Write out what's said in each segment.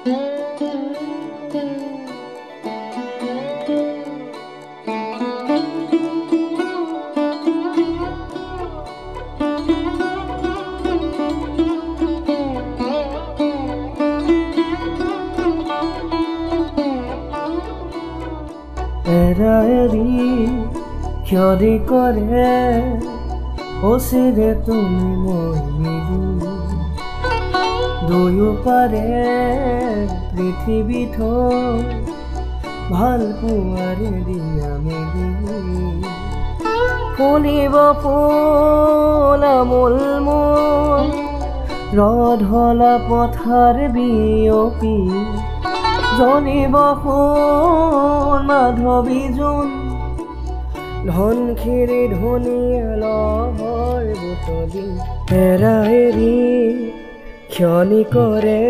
এৰা এৰি ক্ষতি কৰে অচিৰে তুমি মই মিলি দুয়ো পাৰে পৃথিৱীত ভাল পোৱাৰে দিয়া মেলি ফুলিব ফুল আমোল মোল ৰধলা পথাৰ বিয়পি জ্বলিব সোণ মাধৱী জোন ধনশিৰি ধনীয়া লহৰ বুটলি এৰা এৰি ক্ষণি কৰে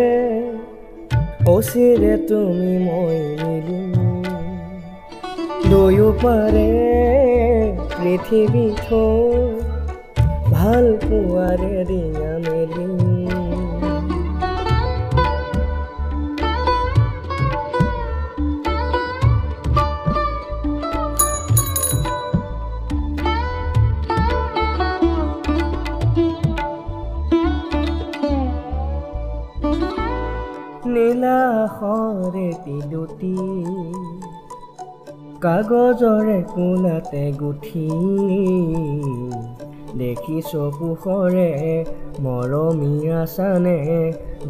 অচিৰে তুমি মই মিলি দুয়ো পাৰে পৃথিৱীত ভাল পোৱাৰে দিয়া মেলি নীলা আখৰে তিলুটি কাগজৰে কোলাতে গুঠি দেখিছ পোখৰে মৰমীয়া চানে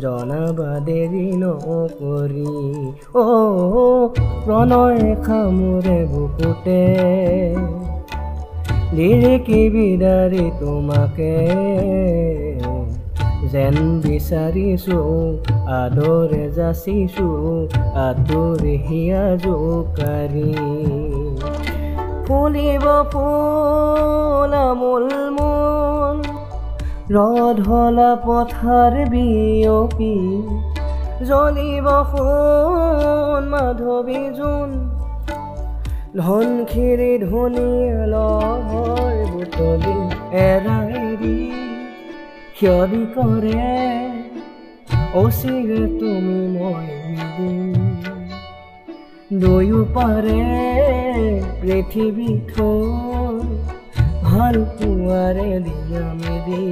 জনাবা দেৰি নকৰি প্ৰণয় খামোৰে বুকুতে লিৰিকি বিদাৰি তোমাকে যেন বিচাৰিছো আদৰে যাচিছো আদৰে হিয়া জোকাৰি ফুলিব ফুল আমোল মোল ৰধলা পথাৰ বিয়পি জ্বলিব সোণ মাধৱী জোন ধনশিৰি ধনীয়া লহৰ বুটলি এৰা এৰি ক্ষতি কৰে অচিৰে তুমি মই মিলি দুয়ো পাৰে পৃথিৱীত ভাল পোৱাৰে দিয়া মেলি